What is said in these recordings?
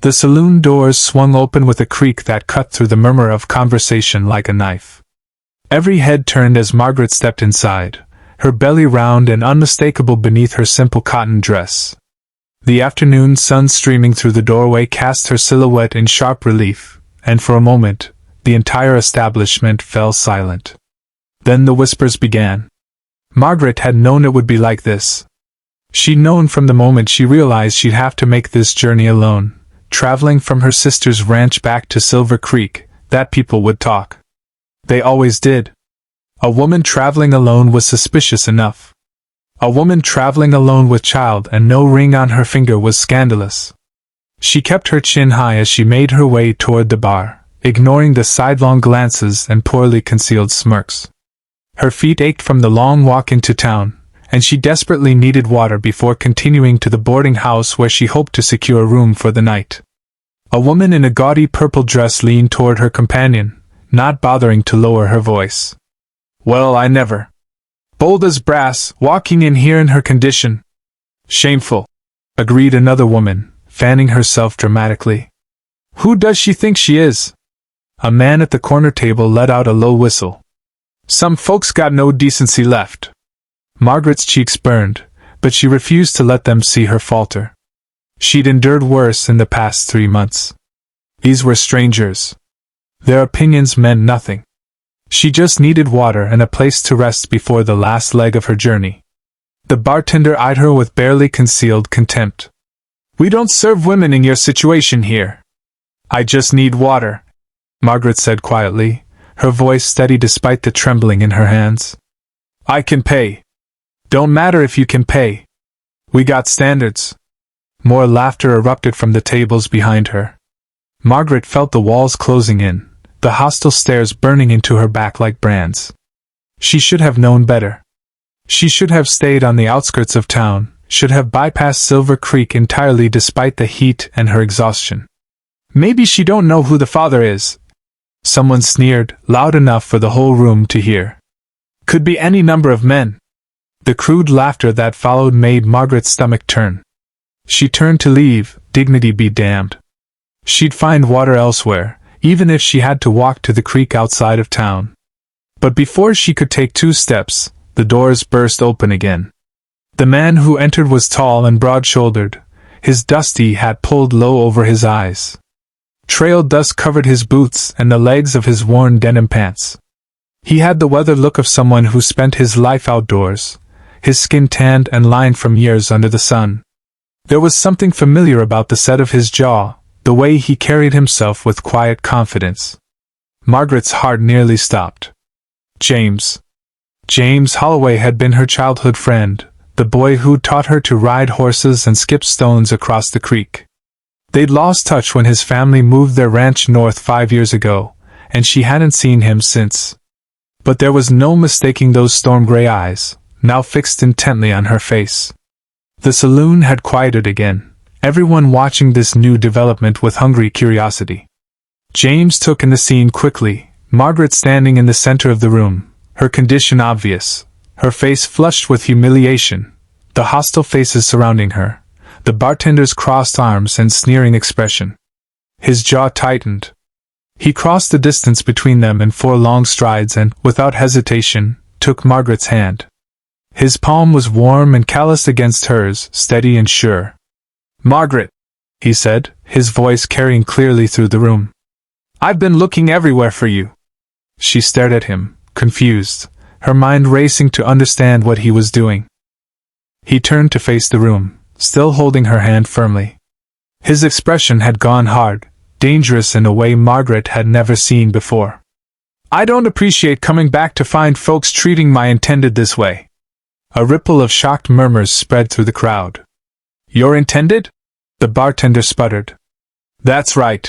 The saloon doors swung open with a creak that cut through the murmur of conversation like a knife. Every head turned as Margaret stepped inside, her belly round and unmistakable beneath her simple cotton dress. The afternoon sun streaming through the doorway cast her silhouette in sharp relief, and for a moment, the entire establishment fell silent. Then the whispers began. Margaret had known it would be like this. She'd known from the moment she realized she'd have to make this journey alone, traveling from her sister's ranch back to Silver Creek, that people would talk. They always did. A woman traveling alone was suspicious enough. A woman traveling alone with child and no ring on her finger was scandalous. She kept her chin high as she made her way toward the bar, ignoring the sidelong glances and poorly concealed smirks. Her feet ached from the long walk into town, and she desperately needed water before continuing to the boarding house where she hoped to secure a room for the night. A woman in a gaudy purple dress leaned toward her companion, not bothering to lower her voice. "Well, I never. Bold as brass, walking in here in her condition." "Shameful," agreed another woman, fanning herself dramatically. "Who does she think she is?" A man at the corner table let out a low whistle. "Some folks got no decency left." Margaret's cheeks burned, but she refused to let them see her falter. She'd endured worse in the past 3 months. These were strangers. Their opinions meant nothing. She just needed water and a place to rest before the last leg of her journey. The bartender eyed her with barely concealed contempt. "We don't serve women in your situation here." "I just need water," Margaret said quietly, her voice steady despite the trembling in her hands. "I can pay." "Don't matter if you can pay. We got standards." More laughter erupted from the tables behind her. Margaret felt the walls closing in, the hostile stares burning into her back like brands. She should have known better. She should have stayed on the outskirts of town, should have bypassed Silver Creek entirely despite the heat and her exhaustion. "Maybe she don't know who the father is," someone sneered, loud enough for the whole room to hear. "Could be any number of men." The crude laughter that followed made Margaret's stomach turn. She turned to leave, dignity be damned. She'd find water elsewhere, even if she had to walk to the creek outside of town. But before she could take 2 steps, the doors burst open again. The man who entered was tall and broad-shouldered, his dusty hat pulled low over his eyes. Trail dust covered his boots and the legs of his worn denim pants. He had the weathered look of someone who spent his life outdoors, his skin tanned and lined from years under the sun. There was something familiar about the set of his jaw, the way he carried himself with quiet confidence. Margaret's heart nearly stopped. James. James Holloway had been her childhood friend, the boy who taught her to ride horses and skip stones across the creek. They'd lost touch when his family moved their ranch north 5 years ago, and she hadn't seen him since. But there was no mistaking those storm-gray eyes, now fixed intently on her face. The saloon had quieted again, everyone watching this new development with hungry curiosity. James took in the scene quickly, Margaret standing in the center of the room, her condition obvious, her face flushed with humiliation, the hostile faces surrounding her, the bartender's crossed arms and sneering expression. His jaw tightened. He crossed the distance between them in 4 long strides and, without hesitation, took Margaret's hand. His palm was warm and calloused against hers, steady and sure. "Margaret," he said, his voice carrying clearly through the room. "I've been looking everywhere for you." She stared at him, confused, her mind racing to understand what he was doing. He turned to face the room, still holding her hand firmly. His expression had gone hard, dangerous in a way Margaret had never seen before. "I don't appreciate coming back to find folks treating my intended this way." A ripple of shocked murmurs spread through the crowd. "Your intended?" the bartender sputtered. "That's right."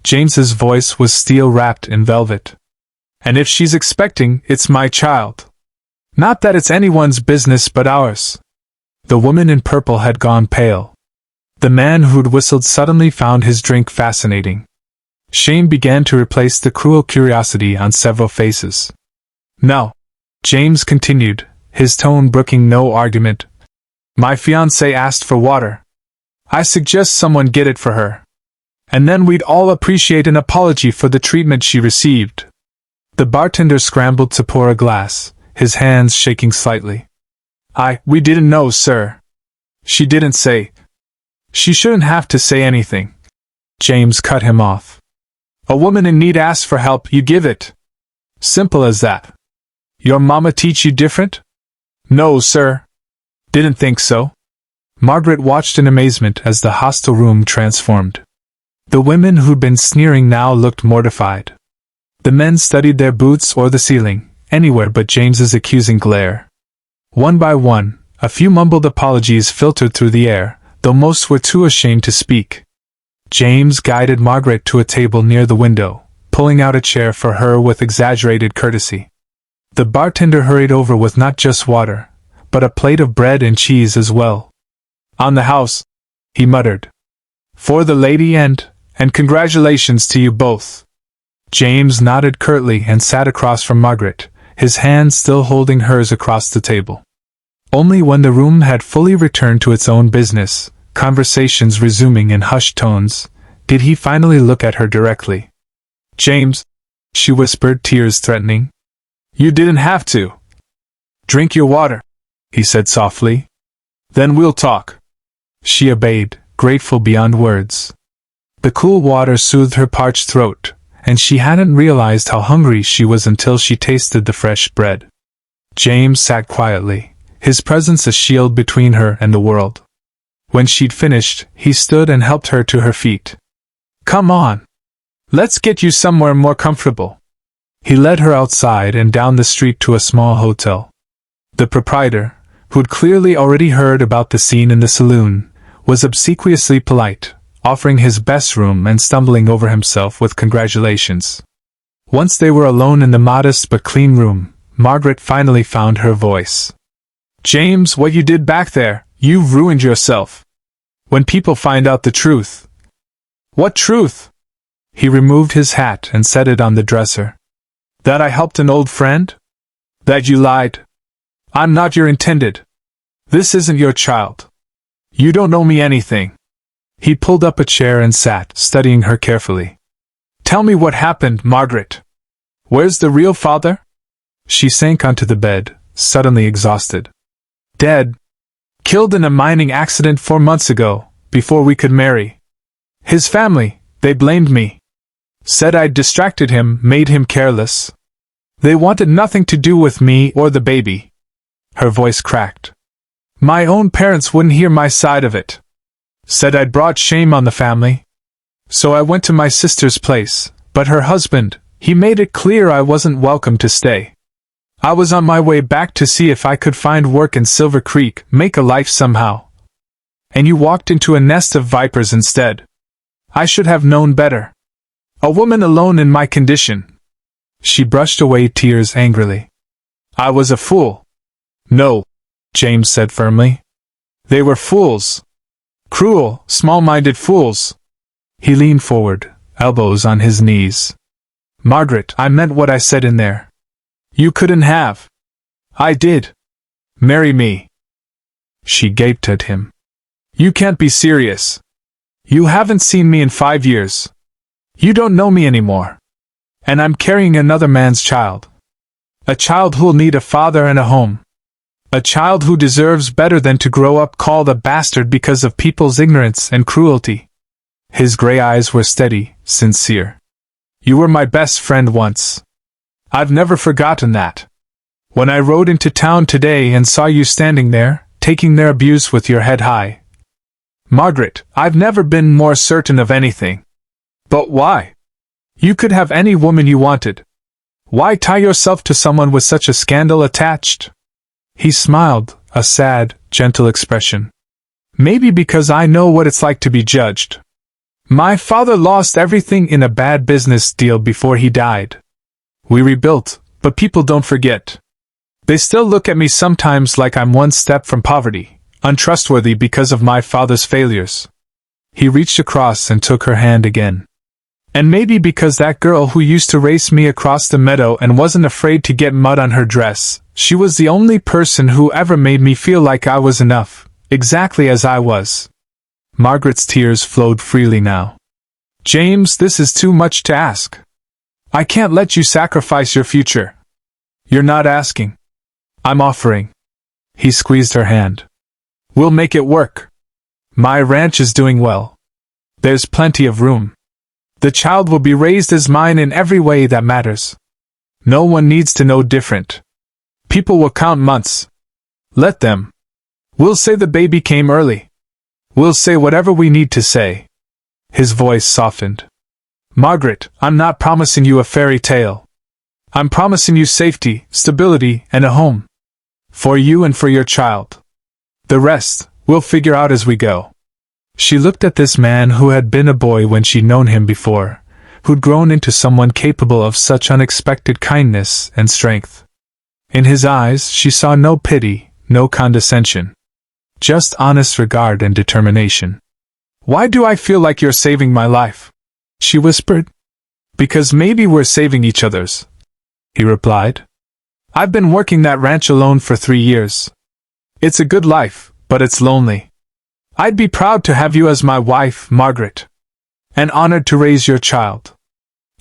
James's voice was steel-wrapped in velvet. "And if she's expecting, it's my child. Not that it's anyone's business but ours." The woman in purple had gone pale. The man who'd whistled suddenly found his drink fascinating. Shame began to replace the cruel curiosity on several faces. "No," James continued, his tone brooking no argument. "My fiancé asked for water. I suggest someone get it for her." And then we'd all appreciate an apology for the treatment she received." The bartender scrambled to pour a glass, his hands shaking slightly. We didn't know, sir. She didn't say. She shouldn't have to say anything." James cut him off. "A woman in need asks for help, you give it. Simple as that. Your mama teach you different?" "No, sir. Didn't think so." Margaret watched in amazement as the hostel room transformed. The women who'd been sneering now looked mortified. The men studied their boots or the ceiling, anywhere but James's accusing glare. One by one, a few mumbled apologies filtered through the air, though most were too ashamed to speak. James guided Margaret to a table near the window, pulling out a chair for her with exaggerated courtesy. The bartender hurried over with not just water, but a plate of bread and cheese as well. "On the house," he muttered. "For the lady and congratulations to you both." James nodded curtly and sat across from Margaret, his hand still holding hers across the table. Only when the room had fully returned to its own business, conversations resuming in hushed tones, did he finally look at her directly. "James," she whispered, tears threatening. "You didn't have to. Drink your water," he said softly. "Then we'll talk." She obeyed, grateful beyond words. The cool water soothed her parched throat, and she hadn't realized how hungry she was until she tasted the fresh bread. James sat quietly, his presence a shield between her and the world. When she'd finished, he stood and helped her to her feet. "Come on. Let's get you somewhere more comfortable." He led her outside and down the street to a small hotel. The proprietor, who'd clearly already heard about the scene in the saloon, was obsequiously polite, offering his best room and stumbling over himself with congratulations. Once they were alone in the modest but clean room, Margaret finally found her voice. "James, what you did back there, you've ruined yourself. When people find out the truth." "What truth?" He removed his hat and set it on the dresser. "That I helped an old friend? That you lied? I'm not your intended. This isn't your child. You don't owe me anything." He pulled up a chair and sat, studying her carefully. "Tell me what happened, Margaret. Where's the real father?" She sank onto the bed, suddenly exhausted. "Dead. Killed in a mining accident 4 months ago, before we could marry. His family, they blamed me. Said I'd distracted him, made him careless. They wanted nothing to do with me or the baby." Her voice cracked. "My own parents wouldn't hear my side of it. Said I'd brought shame on the family. So I went to my sister's place, but her husband, he made it clear I wasn't welcome to stay. I was on my way back to see if I could find work in Silver Creek, make a life somehow. And you walked into a nest of vipers instead. I should have known better. A woman alone in my condition." She brushed away tears angrily. "I was a fool." "No," James said firmly. "They were fools. Cruel, small-minded fools." He leaned forward, elbows on his knees. "Margaret, I meant what I said in there. You couldn't have." "I did. Marry me." She gaped at him. "You can't be serious. You haven't seen me in 5 years. You don't know me anymore. And I'm carrying another man's child. A child who'll need a father and a home. A child who deserves better than to grow up called a bastard because of people's ignorance and cruelty." His gray eyes were steady, sincere. "You were my best friend once. I've never forgotten that. When I rode into town today and saw you standing there, taking their abuse with your head high. Margaret, I've never been more certain of anything. But why? You could have any woman you wanted. Why tie yourself to someone with such a scandal attached?" He smiled, a sad, gentle expression. "Maybe because I know what it's like to be judged. My father lost everything in a bad business deal before he died. We rebuilt, but people don't forget. They still look at me sometimes like I'm one step from poverty, untrustworthy because of my father's failures." He reached across and took her hand again. "And maybe because that girl who used to race me across the meadow and wasn't afraid to get mud on her dress, she was the only person who ever made me feel like I was enough, exactly as I was." Margaret's tears flowed freely now. James, this is too much to ask. I can't let you sacrifice your future. You're not asking. I'm offering. He squeezed her hand. We'll make it work. My ranch is doing well. There's plenty of room. The child will be raised as mine in every way that matters. No one needs to know different. People will count months. Let them. We'll say the baby came early. We'll say whatever we need to say. His voice softened. Margaret, I'm not promising you a fairy tale. I'm promising you safety, stability, and a home. For you and for your child. The rest, we'll figure out as we go. She looked at this man who had been a boy when she'd known him before, who'd grown into someone capable of such unexpected kindness and strength. In his eyes, she saw no pity, no condescension. Just honest regard and determination. Why do I feel like you're saving my life? She whispered. Because maybe we're saving each other's, he replied. I've been working that ranch alone for 3 years. It's a good life, but it's lonely. I'd be proud to have you as my wife, Margaret. And honored to raise your child.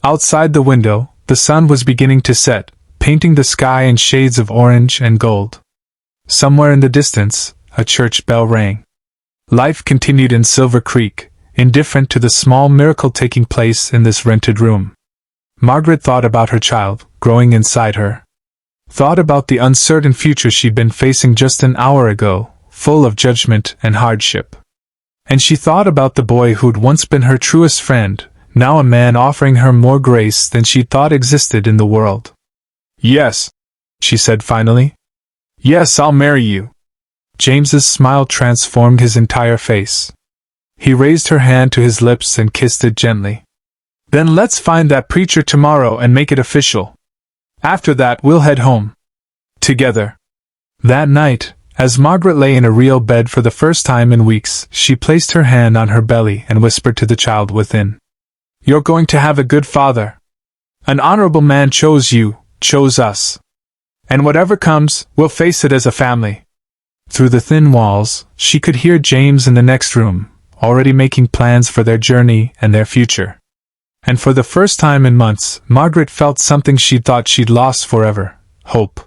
Outside the window, the sun was beginning to set, painting the sky in shades of orange and gold. Somewhere in the distance, a church bell rang. Life continued in Silver Creek, indifferent to the small miracle taking place in this rented room. Margaret thought about her child, growing inside her. Thought about the uncertain future she'd been facing just an hour ago, full of judgment and hardship. And she thought about the boy who'd once been her truest friend, now a man offering her more grace than she'd thought existed in the world. Yes, she said finally. Yes, I'll marry you. James's smile transformed his entire face. He raised her hand to his lips and kissed it gently. Then let's find that preacher tomorrow and make it official. After that, we'll head home. Together. That night, as Margaret lay in a real bed for the first time in weeks, she placed her hand on her belly and whispered to the child within. You're going to have a good father. An honorable man chose you, chose us. And whatever comes, we'll face it as a family. Through the thin walls, she could hear James in the next room, already making plans for their journey and their future. And for the first time in months, Margaret felt something she'd thought she'd lost forever: hope.